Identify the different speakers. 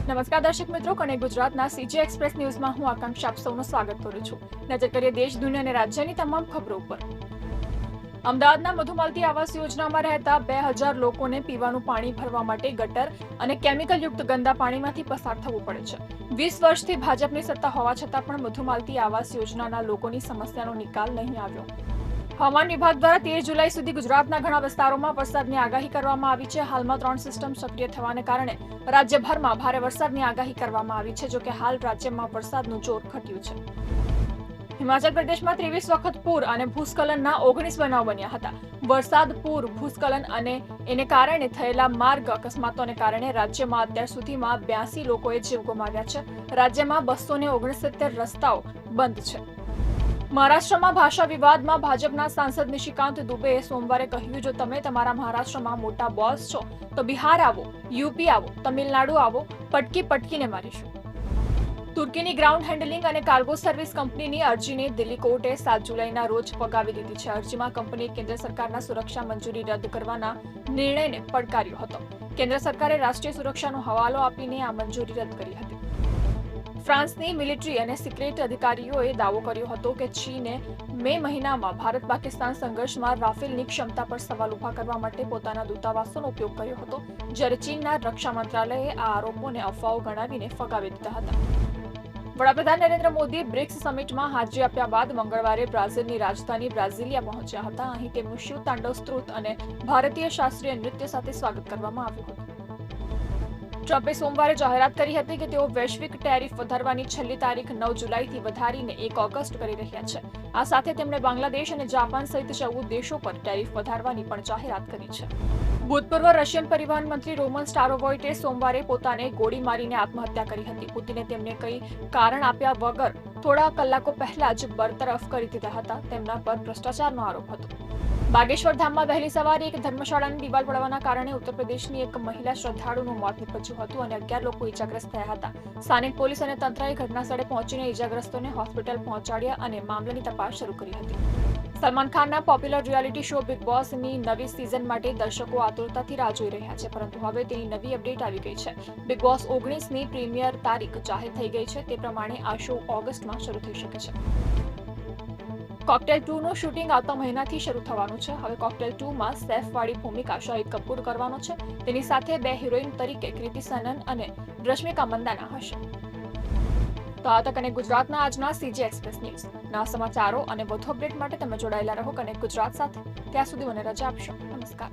Speaker 1: નમસ્કાર દર્શક મિત્રો, કનેક્ટ ગુજરાતના સીજી એક્સપ્રેસ ન્યૂઝમાં હું આકાંક્ષા આપ સૌનું સ્વાગત કરું છું. નજર કરીએ દેશ, દુનિયા અને રાજ્યની તમામ ખબરો પર. અમદાવાદના મધુમાલતી આવાસ યોજનામાં રહેતા 2000 લોકોને પીવાનું પાણી ભરવા માટે ગટર અને કેમિકલયુક્ત ગંદા પાણીમાંથી પસાર થવું પડે છે. 20 વર્ષથી ભાજપની સત્તા હોવા છતાં પણ મધુમાલતી આવાસ યોજનાના લોકોની સમસ્યાનો નિકાલ નહીં આવ્યો. હવામાન વિભાગ દ્વારા 13 જુલાઈ સુધી ગુજરાતના ઘણા વિસ્તારોમાં વરસાદની આગાહી કરવામાં આવી છે. હાલમાં 3 સિસ્ટમ સક્રિય થવાને કારણે રાજ્યભરમાં ભારે વરસાદની આગાહી કરવામાં આવી છે. જોકે હાલ રાજ્યમાં વરસાદનું જોર ઘટ્યું છે. હિમાચલ પ્રદેશમાં 23 વખત પૂર અને ભૂસ્ખલનના 19 બનાવ બન્યા હતા. વરસાદ, પૂર, ભૂસ્ખલન અને એને કારણે થયેલા માર્ગ અકસ્માતોને કારણે રાજ્યમાં અત્યાર સુધીમાં 82 લોકોએ જીવ ગુમાવ્યા છે. રાજ્યમાં 269 રસ્તાઓ બંધ છે. મહારાષ્ટ્રમાં ભાષા વિવાદમાં ભાજપના સાંસદ નિશિકાંત દુબેએ સોમવારે કહ્યું, જો તમે તમારા મહારાષ્ટ્રમાં મોટા બોસ છો તો બિહાર આવો, યુપી આવો, તમિલનાડુ આવો, પટકીને મારીશું. તુર્કીની ગ્રાઉન્ડ હેન્ડલિંગ અને કાર્ગો સર્વિસ કંપનીની અરજીને દિલ્હી કોર્ટે 7 જુલાઈના રોજ ફગાવી દીધી છે. અરજીમાં કંપનીએ કેન્દ્ર સરકારના સુરક્ષા મંજૂરી રદ કરવાના નિર્ણયને પડકાર્યો હતો. કેન્દ્ર સરકારે રાષ્ટ્રીય સુરક્ષાનો હવાલો આપીને આ મંજૂરી રદ કરી હતી. ફ્રાન્સની મિલિટરી અને સિક્રેટ અધિકારીઓએ દાવો કર્યો હતો કે ચીને મે મહિનામાં ભારત-પાકિસ્તાન સંઘર્ષમાં રાફેલની ક્ષમતા પર સવાલ ઉભા કરવા માટે પોતાના દૂતાવાસોનો ઉપયોગ કર્યો હતો, જ્યારે ચીનના રક્ષા મંત્રાલયે આ આરોપોને અફવાઓ ગણાવીને ફગાવી દીધા હતા. વડાપ્રધાન નરેન્દ્ર મોદી બ્રિક્સ સમિટમાં હાજરી આપ્યા બાદ મંગળવારે બ્રાઝિલની રાજધાની બ્રાઝિલિયા પહોંચ્યા હતા. અહીં તેમનું શિવ તાંડવ સ્તુત અને ભારતીય શાસ્ત્રીય નૃત્ય સાથે સ્વાગત કરવામાં આવ્યું હતું. ટ્રમ્પે સોમવારે જાહેરાત કરી હતી કે તેઓ વૈશ્વિક ટેરિફ વધારવાની છેલ્લી તારીખ 9 જુલાઈથી વધારીને 1 ઓગસ્ટ કરી રહ્યા છે. આ સાથે તેમણે બાંગ્લાદેશ અને જાપાન સહિત 14 દેશો પર ટેરિફ વધારવાની પણ જાહેરાત કરી છે. ભૂતપૂર્વ રશિયન પરિવહન મંત્રી રોમન સ્ટારોવોઇટે સોમવારે પોતાને ગોળી મારીને આત્મહત્યા કરી હતી. પુતિને તેમને કંઈ કારણ આપ્યા વગર થોડા કલાકો પહેલા જ બરતરફ કરી દીધા હતા. તેમના પર ભ્રષ્ટાચારનો આરોપ હતો. બાગેશ્વર ધામમાં વહેલી સવારે એક ધર્મશાળાની દિવાલ પડવાના કારણે ઉત્તર પ્રદેશની એક મહિલા શ્રદ્ધાળુનું મોત નીપજ્યું હતું અને 11 લોકો ઇજાગ્રસ્ત થયા હતા. સ્થાનિક પોલીસ અને તંત્રએ ઘટનાસ્થળે પહોંચીને ઇજાગ્રસ્તોને હોસ્પિટલ પહોંચાડ્યા અને મામલાની તપાસ શરૂ કરી હતી. સલમાન ખાનના પોપ્યુલર રિયાલિટી શો બિગ બોસની નવી સિઝન માટે દર્શકો આતુરતાથી રાહ જોઈ રહ્યા છે, પરંતુ હવે તેની નવી અપડેટ આવી ગઈ છે. બિગ બોસ 19ની પ્રીમિયર તારીખ જાહેર થઈ ગઈ છે. તે પ્રમાણે આ શો ઓગસ્ટમાં શરૂ થઈ શકે છે. કોકટેલ 2નું શૂટિંગ આવતા મહિનાથી શરૂ થવાનું છે. હવે કોકટેલ 2માં સેફવાળી ભૂમિકા શાહિદ કપૂર કરવાનો છે. તેની સાથે 2 હિરોઈન તરીકે કૃતિ સનન અને રશ્મિકા મંદાના હશે. તો આ કનેક્ટ ગુજરાતના આજના સીજી એક્સપ્રેસ ન્યૂઝના સમાચારો અને વધુ અપડેટ માટે તમે જોડાયેલા રહો કનેક્ટ ગુજરાત સાથે. ત્યાં સુધી મને રજા આપશો. નમસ્કાર.